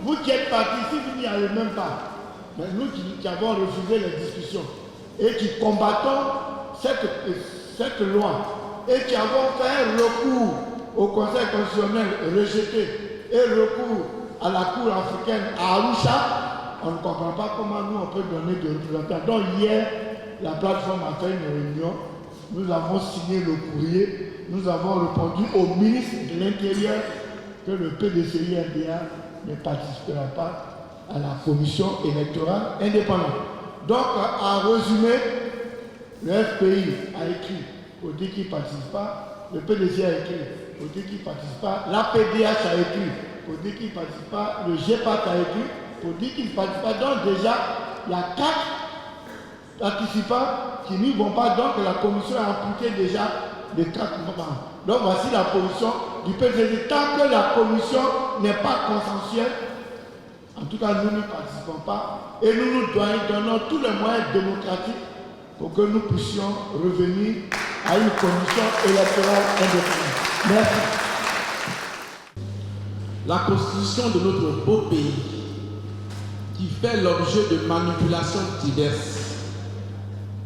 vous qui êtes partis, si vous n'y allez même pas, mais nous qui avons refusé les discussions et qui combattons cette loi et qui avons fait un recours au Conseil constitutionnel rejeté et recours à la Cour africaine à Arusha, on ne comprend pas comment nous on peut donner des représentants. Donc hier, la plateforme a fait une réunion, nous avons signé le courrier, nous avons répondu au ministre de l'Intérieur que le PDCI-NDA ne participera pas à la commission électorale indépendante. Donc, en résumé, le FPI a écrit pour dire qu'il ne participe pas, le PDC a écrit pour dire qu'il ne participe pas, l'APDH a écrit pour dire qu'il ne participe pas, le GEPAC a écrit pour dire qu'il ne participe pas. Donc déjà, il y a 4 participants qui n'y vont pas, donc la commission a amputé déjà les 4 membres. Donc voici la position du PDC. Tant que la commission n'est pas consensuelle, en tout cas nous ne participons pas et nous donnons tous les moyens démocratiques pour que nous puissions revenir à une commission électorale indépendante. Merci. La constitution de notre beau pays, qui fait l'objet de manipulations diverses,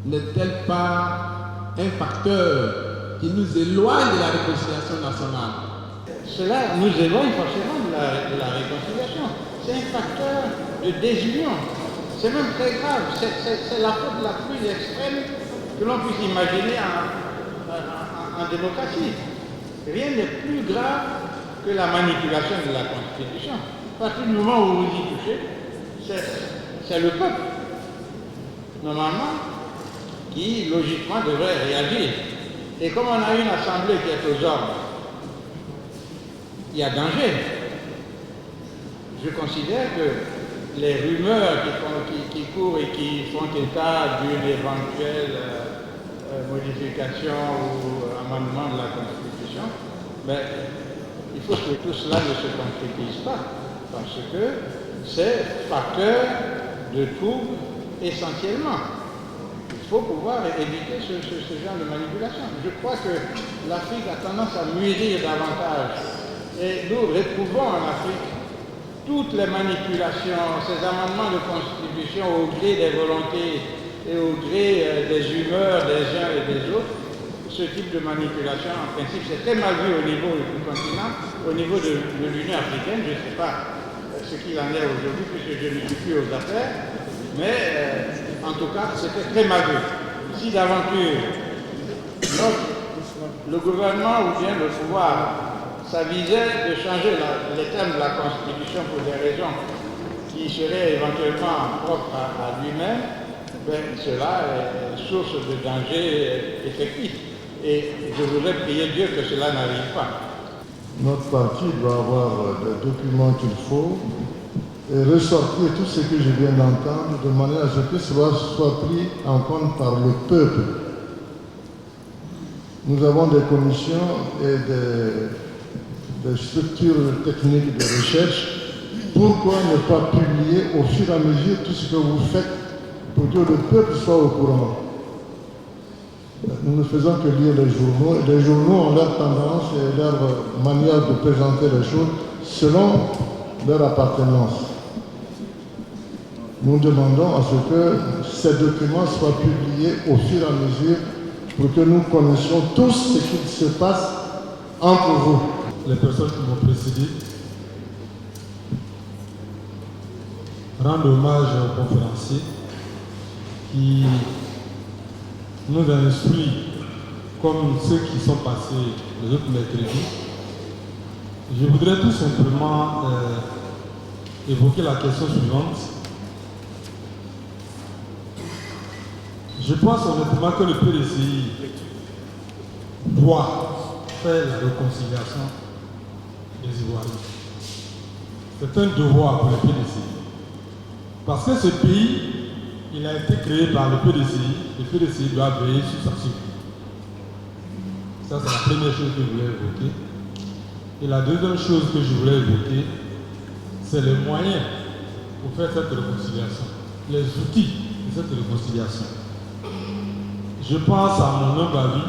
n'est-elle pas un facteur qui nous éloigne de la réconciliation nationale? Cela nous éloigne forcément de la réconciliation. C'est un facteur de désunion. C'est même très grave. C'est la faute la plus extrême que l'on puisse imaginer en démocratie. Rien n'est plus grave que la manipulation de la Constitution. À partir du moment où vous y touchez, c'est le peuple, normalement, qui logiquement devrait réagir. Et comme on a une assemblée qui est aux ordres, il y a danger. Je considère que les rumeurs qui courent et qui font état d'une éventuelle modification ou amendement de la Constitution, ben, il faut que tout cela ne se concrétise pas, parce que c'est facteur de trouble essentiellement. Il faut pouvoir éviter ce genre de manipulation. Je crois que l'Afrique a tendance à mûrir davantage. Et nous retrouvons en Afrique toutes les manipulations, ces amendements de constitution au gré des volontés et au gré des humeurs des uns et des autres. Ce type de manipulation, en principe, c'est très mal vu au niveau du continent, au niveau de l'Union africaine. Je ne sais pas ce qu'il en est aujourd'hui, puisque je ne suis plus aux affaires, mais en tout cas, c'était très mal vu. Si d'aventure, le gouvernement ou bien le pouvoir s'avisait de changer les termes de la Constitution pour des raisons qui seraient éventuellement propres à lui-même, ben, cela est source de danger effectif. Et je voudrais prier Dieu que cela n'arrive pas. Notre parti doit avoir les documents qu'il faut et ressortir tout ce que je viens d'entendre de manière à ce que cela soit pris en compte par le peuple. Nous avons des commissions et des structures techniques de recherche. Pourquoi ne pas publier au fur et à mesure tout ce que vous faites pour que le peuple soit au courant? Nous ne faisons que lire les journaux, et les journaux ont leur tendance et leur manière de présenter les choses selon leur appartenance. Nous demandons à ce que ces documents soient publiés au fur et à mesure pour que nous connaissions tous ce qui se passe entre vous. Les personnes qui m'ont précédé rendent hommage aux conférenciers qui nous instruisent comme ceux qui sont passés les autres mercredis. Je voudrais tout simplement évoquer la question suivante. Je pense honnêtement que le PDCI doit faire la réconciliation des Ivoiriens. C'est un devoir pour le PDCI. Parce que ce pays, il a été créé par le PDCI doit veiller sur sa survie. Ça, c'est la première chose que je voulais évoquer. Et la deuxième chose que je voulais évoquer, c'est les moyens pour faire cette réconciliation, les outils de cette réconciliation. Je pense à mon humble avis,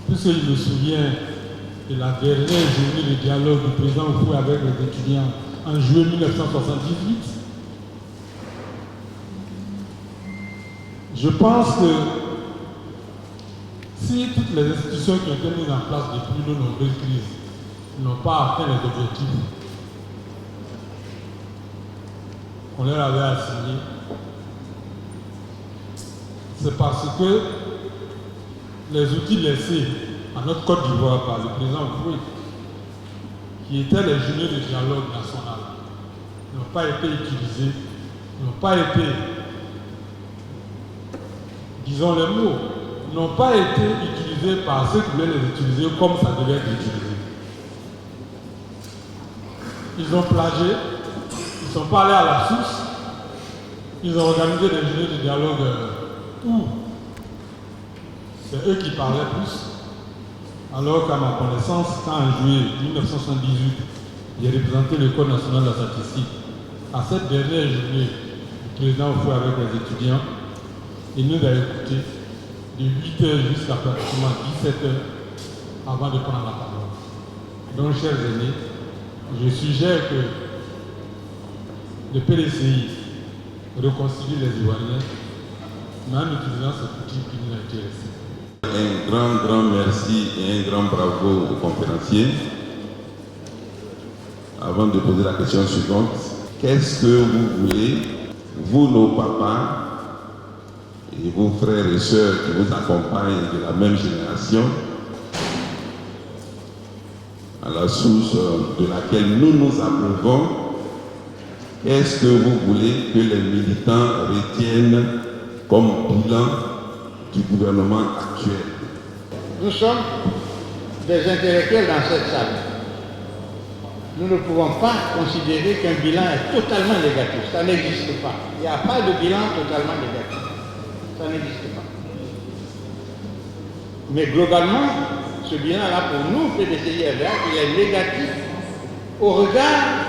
puisque je me souviens de la dernière journée de dialogue du président Oufoué avec les étudiants en juillet 1978. Je pense que si toutes les institutions qui ont été mises en place depuis de nombreuses crises n'ont pas atteint les objectifs qu'on leur avait assignés, c'est parce que les outils laissés à notre Côte d'Ivoire par le président Oufoué, qui étaient les journées de dialogue national, n'ont pas été utilisés, n'ont pas été, disons les mots, n'ont pas été utilisés par ceux qui voulaient les utiliser comme ça devait être utilisé. Ils ont plagié, ils sont pas allés à la source, ils ont organisé des journées de dialogue où c'est eux qui parlaient plus, alors qu'à ma connaissance, quand en juillet 1978, j'ai représenté le Code national de la statistique, à cette dernière journée, le président Oufoué avec les étudiants, il nous a écoutés de 8h jusqu'à pratiquement 17h avant de prendre la parole. Donc, chers aînés, je suggère que le PDCI réconcilie les Ivoiriens, mais en utilisant cet outil qui nous intéresse. Un grand merci et un grand bravo aux conférenciers. Avant de poser la question suivante, qu'est-ce que vous voulez, vous, nos papas, et vos frères et sœurs qui vous accompagnent de la même génération, à la source de laquelle nous nous approuvons, qu'est-ce que vous voulez que les militants retiennent comme bilan du gouvernement actuel? Nous sommes des intellectuels dans cette salle. Nous ne pouvons pas considérer qu'un bilan est totalement négatif. Ça n'existe pas. Il n'y a pas de bilan totalement négatif. Ça n'existe pas. Mais globalement, ce bilan-là, pour nous, PDCI-FDH, il est négatif au regard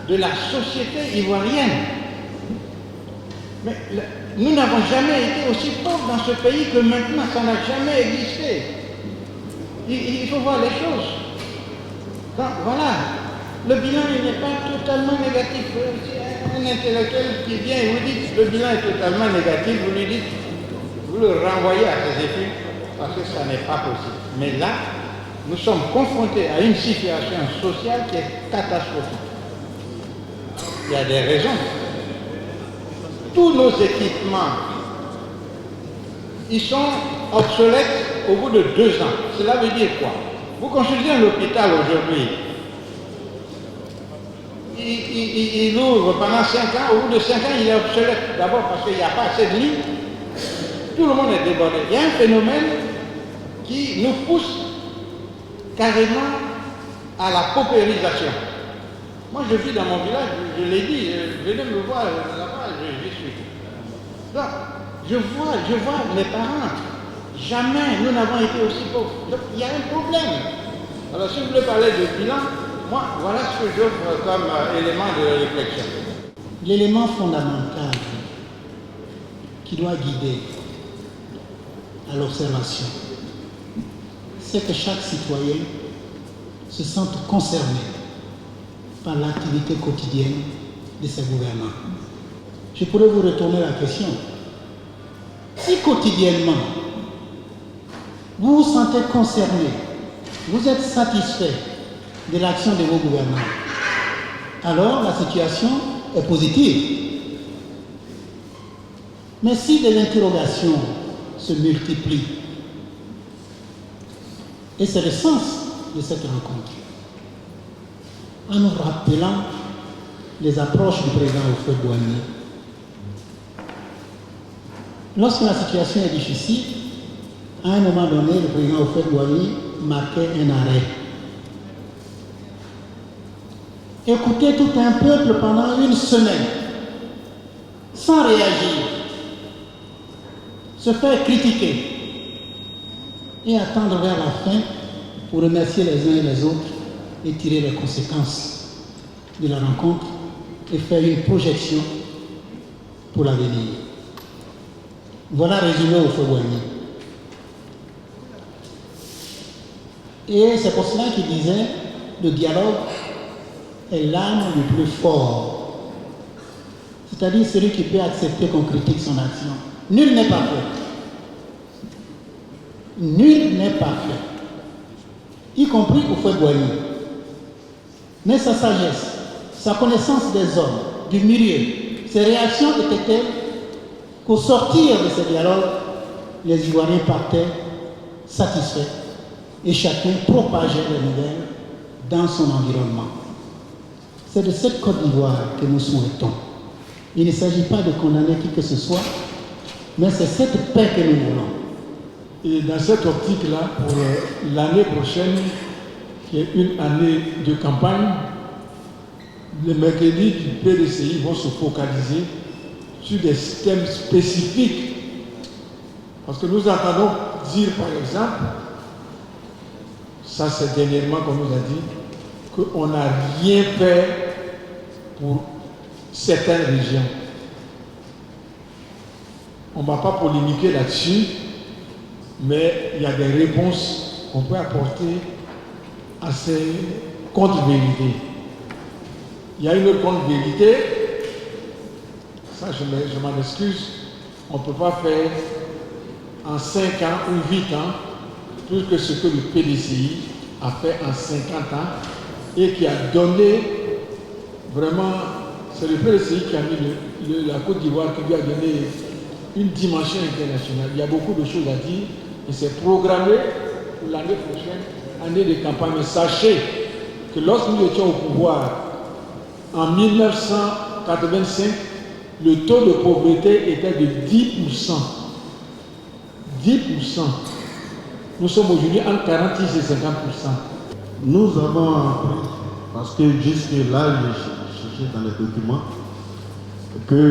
de la société ivoirienne. Mais nous n'avons jamais été aussi pauvres dans ce pays que maintenant. Ça n'a jamais existé. Il faut voir les choses. Donc, voilà. Le bilan, il n'est pas totalement négatif. Un intellectuel qui vient et vous dit que le bilan est totalement négatif, vous lui dites, vous le renvoyez à ses études, parce que ça n'est pas possible. Mais là, nous sommes confrontés à une situation sociale qui est catastrophique. Il y a des raisons. Tous nos équipements, ils sont obsolètes au bout de 2 ans. Cela veut dire quoi? Vous consultez un hôpital aujourd'hui, il ouvre pendant 5 ans, au bout de 5 ans, il est obsolète. D'abord parce qu'il n'y a pas assez de lits, tout le monde est débordé. Il y a un phénomène qui nous pousse carrément à la paupérisation. Moi, je vis dans mon village, je l'ai dit, venez me voir là-bas, j'y suis. Donc, je vois mes parents. Jamais nous n'avons été aussi pauvres. Donc, il y a un problème. Alors, si vous voulez parler de bilan, moi, voilà ce que j'offre comme élément de réflexion. L'élément fondamental qui doit guider à l'observation, c'est que chaque citoyen se sente concerné par l'activité quotidienne de ses gouvernants. Je pourrais vous retourner la question. Si quotidiennement, vous vous sentez concerné, vous êtes satisfait de l'action de vos gouvernants, alors la situation est positive. Mais si des interrogations se multiplient, et c'est le sens de cette rencontre, en nous rappelant les approches du président Houphouët-Boigny. Lorsque la situation est difficile, à un moment donné, le président Houphouët-Boigny marquait un arrêt. Écouter tout un peuple pendant une semaine, sans réagir, se faire critiquer et attendre vers la fin pour remercier les uns et les autres et tirer les conséquences de la rencontre et faire une projection pour l'avenir. Voilà résumé au Houphouët-Boigny. Et c'est pour cela qu'il disait le dialogue est l'arme le plus fort. C'est-à-dire celui qui peut accepter qu'on critique son action. Nul n'est parfait. Nul n'est parfait. Y compris Houphouët-Boigny. Mais sa sagesse, sa connaissance des hommes, du milieu, ses réactions étaient telles qu'au sortir de ce dialogue, les Ivoiriens partaient satisfaits et chacun propageait les nouvelles dans son environnement. C'est de cette Côte d'Ivoire que nous souhaitons. Il ne s'agit pas de condamner qui que ce soit, mais c'est cette paix que nous voulons. Et dans cette optique-là, pour l'année prochaine, qui est une année de campagne, les mercredis du PDCI vont se focaliser sur des thèmes spécifiques. Parce que nous entendons dire, par exemple, ça c'est dernièrement qu'on nous a dit, qu'on n'a rien fait pour certaines régions. On ne va pas polémiquer là-dessus, mais il y a des réponses qu'on peut apporter à ces contre-vérités. Il y a une autre contre-vérité, ça je m'en excuse, on ne peut pas faire en 5 ans ou 8 ans plus que ce que le PDCI a fait en 50 ans et qui a donné vraiment, c'est le PDCI qui a mis la Côte d'Ivoire qui lui a donné une dimension internationale. Il y a beaucoup de choses à dire et c'est programmé pour l'année prochaine, année de campagne. Mais sachez que lorsque nous étions au pouvoir, en 1985, le taux de pauvreté était de 10%. 10%. Nous sommes aujourd'hui entre 46 et 50%. Nous avons appris, parce que jusque-là, j'ai cherché dans les documents, que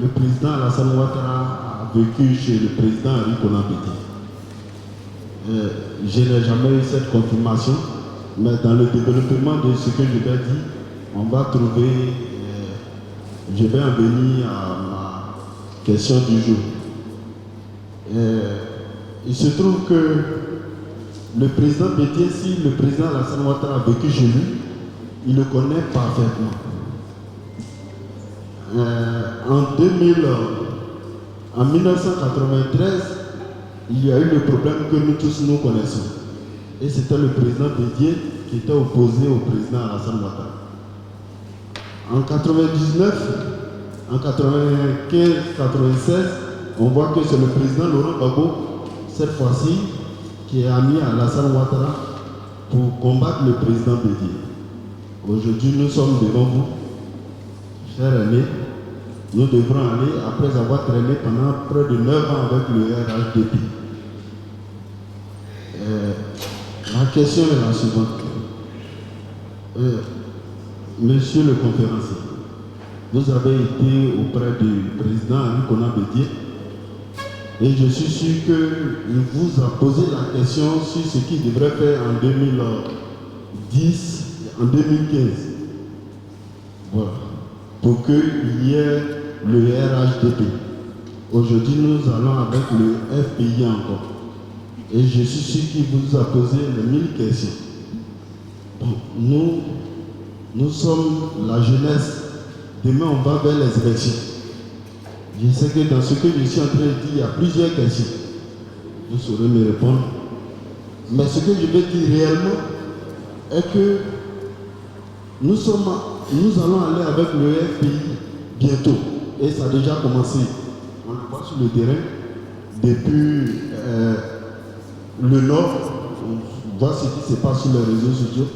le président Alassane Ouattara a vécu chez le président Henri Konan Bédié. Je n'ai jamais eu cette confirmation, mais dans le développement de ce que je vais dire, on va trouver, je vais en venir à ma question du jour. Il se trouve que le président Bédié, si le président Alassane Ouattara a vécu chez lui, il le connaît parfaitement. En 1993, il y a eu le problème que nous tous nous connaissons. Et c'était le président Bédié qui était opposé au président Alassane Ouattara. En 99, en 95, 96, on voit que c'est le président Laurent Gbagbo, cette fois-ci, qui est ami à Alassane Ouattara pour combattre le président Bédié. Aujourd'hui, nous sommes devant vous, chers amis. Nous devrons aller, après avoir traîné pendant près de 9 ans avec le RHDP. La question est la suivante. Monsieur le conférencier, vous avez été auprès du président Henri Konan Bédié et je suis sûr qu'il vous a posé la question sur ce qu'il devrait faire en 2010, en 2015. Voilà. Pour qu'il y ait le RHDP. Aujourd'hui, nous allons avec le FPI encore. Et je suis sûr qu'il vous a posé les 1000 questions. Bon, nous sommes la jeunesse. Demain, on va vers les élections. Je sais que dans ce que je suis en train de dire, il y a plusieurs questions. vous saurez me répondre. Mais ce que je veux dire réellement est que nous allons aller avec le FPI bientôt. Et ça a déjà commencé. On le voit sur le terrain. Depuis le Nord, on voit ce qui se passe sur les réseaux sociaux.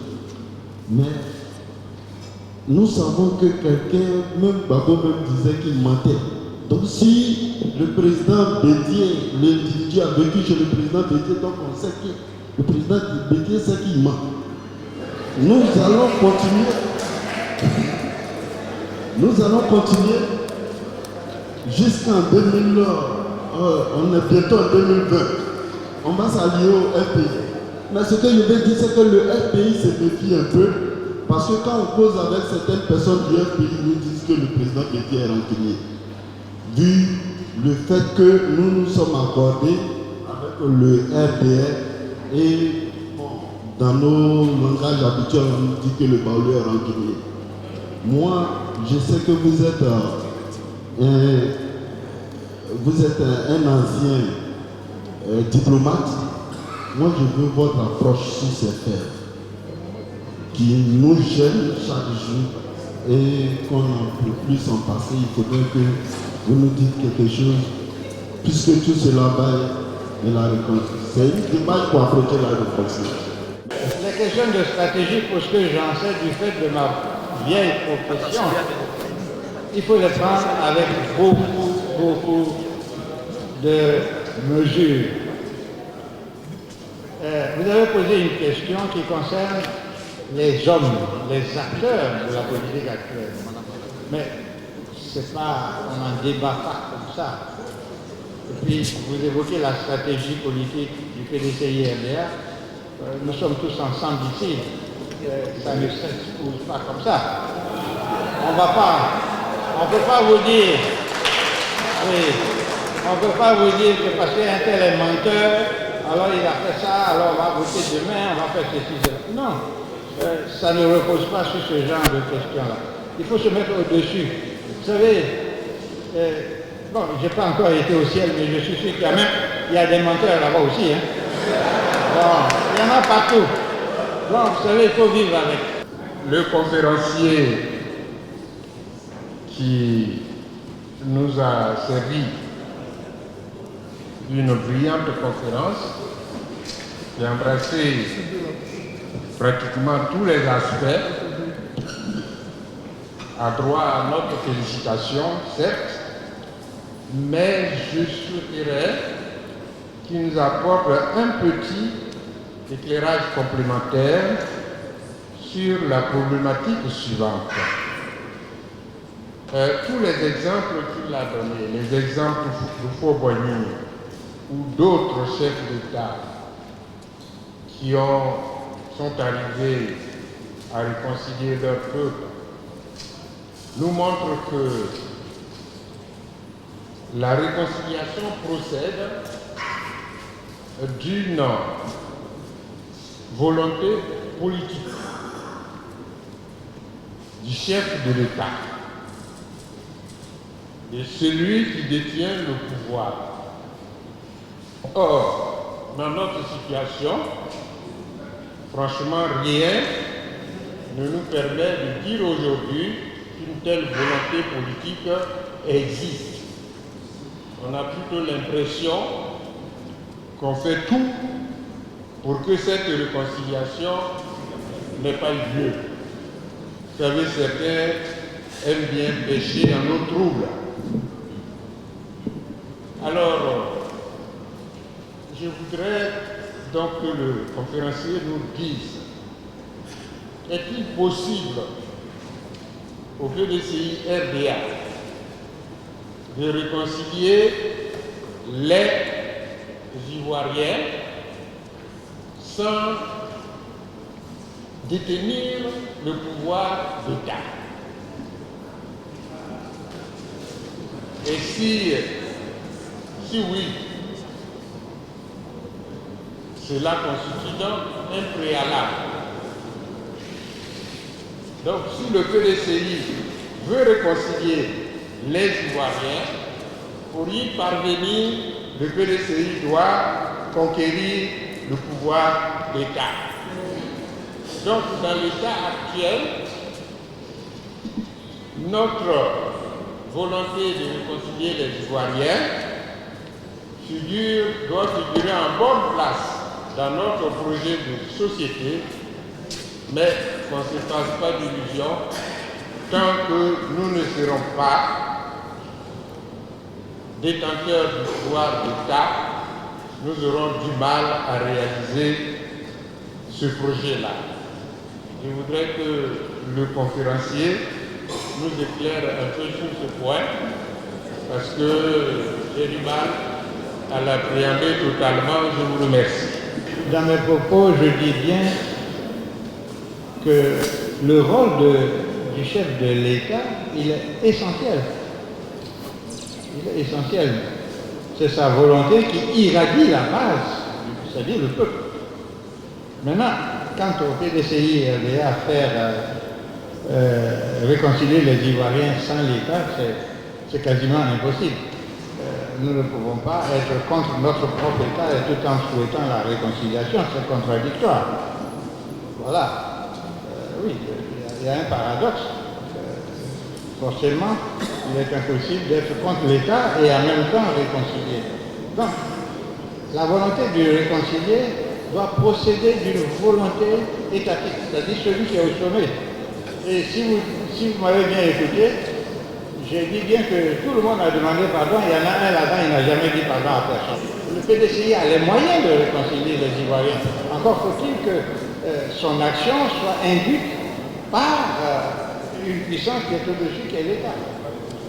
Mais nous savons que quelqu'un, même Babo même disait qu'il mentait. Donc si le président Bédié, l'individu a vécu chez le président Bédié, donc on sait que le président Bédié sait qu'il ment. Nous allons continuer. Nous allons continuer jusqu'en 2000. On est bientôt en 2020. On va s'allier au FPI. Mais ce que je veux dire, c'est que le FPI se méfie un peu. Parce que quand on cause avec certaines personnes du FPI, ils nous disent que le président Bédié est rancunier. Vu le fait que nous nous sommes accordés avec le RDR et dans nos langages habituels, on nous dit que le Baoulé est rancunier. Moi, je sais que vous êtes un ancien diplomate. Moi, je veux votre approche sur ces faits qui nous gênent chaque jour et qu'on n'en peut plus s'en passer. Il faudrait que vous nous dites quelque chose, puisque tout cela va de la réconciliation. C'est une démarche pour approcher la réconciliation. La question de stratégie, pour ce que j'en sais du fait de ma vieille profession, il faut le prendre avec beaucoup de mesures. Vous avez posé une question qui concerne les hommes, les acteurs de la politique actuelle. Mais c'est pas, on n'en débat pas comme ça. Et puis, vous évoquez la stratégie politique du PDCI-RDA. Nous sommes tous ensemble ici. Ça ne s'expose pas comme ça. On ne peut pas vous dire, oui, on ne peut pas vous dire que parce qu'un tel est menteur, alors il a fait ça, alors on va voter demain, on va faire ceci, cela. Non, ça ne repose pas sur ce genre de questions-là. Il faut se mettre au-dessus. Vous savez, bon, je n'ai pas encore été au ciel, mais je suis sûr qu'il y a des menteurs là-bas aussi. Hein. Bon, il y en a partout. Bon, vous savez, il faut vivre avec. Le conférencier qui nous a servi d'une brillante conférence, qui a embrassé pratiquement tous les aspects, a droit à notre félicitation, certes, mais je souhaiterais qu'il nous apporte un petit éclairage complémentaire sur la problématique suivante. Tous les exemples qu'il a donnés, les exemples de Fort-Boigny ou d'autres chefs d'État qui sont arrivés à réconcilier leur peuple, nous montrent que la réconciliation procède d'une volonté politique du chef de l'État, de celui qui détient le pouvoir. Or, dans notre situation, franchement, rien ne nous permet de dire aujourd'hui qu'une telle volonté politique existe. On a plutôt l'impression qu'on fait tout pour que cette réconciliation n'ait pas eu lieu. Vous savez, certains aiment bien pêcher dans nos troubles. Alors, je voudrais donc que le conférencier nous dise, est-il possible au PDCI RDA de réconcilier les Ivoiriens sans détenir le pouvoir d'État? Et si oui, cela constitue donc un préalable. Donc si le PDCI veut réconcilier les Ivoiriens, pour y parvenir, le PDCI doit conquérir le pouvoir d'État. Donc, dans l'état actuel, notre volonté de réconcilier les Ivoiriens doit figurer en bonne place dans notre projet de société, mais qu'on ne se fasse pas d'illusions, tant que nous ne serons pas détenteurs du pouvoir d'État, nous aurons du mal à réaliser ce projet-là. Je voudrais que le conférencier nous éclaire un peu sur ce point, parce que j'ai du mal à l'appréhender totalement. Je vous remercie. Dans mes propos, je dis bien que le rôle du chef de l'État, il est essentiel. Il est essentiel. C'est sa volonté qui irradie la base, c'est-à-dire le peuple. Maintenant, quant au PDCI avait à faire réconcilier les Ivoiriens sans l'État, c'est quasiment impossible. Nous ne pouvons pas être contre notre propre État et tout en souhaitant la réconciliation, c'est contradictoire. Voilà. Oui, il y a un paradoxe. Forcément, il est impossible d'être contre l'État et en même temps réconcilier. Donc, la volonté de réconcilier doit procéder d'une volonté étatique, c'est-à-dire celui qui est au sommet. Et si vous m'avez bien écouté, j'ai dit bien que tout le monde a demandé pardon, il y en a un là-bas, il n'a jamais dit pardon à personne. Le PDCI a les moyens de réconcilier les Ivoiriens. Encore faut-il que son action soit induite par une puissance qui est au-dessus, qui est l'État.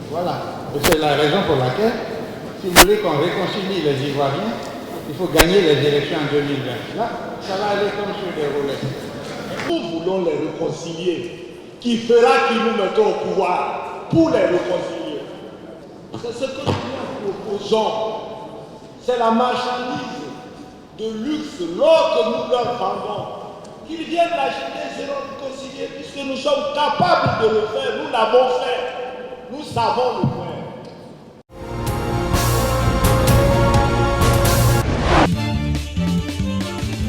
Voilà. Et c'est la raison pour laquelle, si vous voulez qu'on réconcilie les Ivoiriens, il faut gagner les élections en 2020. Là, ça va aller comme sur des roulettes. Nous voulons les réconcilier. Qui fera qu'ils nous mettons au pouvoir pour les réconcilier? C'est ce que nous proposons. C'est la marchandise de luxe, l'or que nous leur vendons. Qu'ils viennent l'acheter, seront réconciliés, puisque nous sommes capables de le faire. Nous l'avons fait. Nous savons le faire.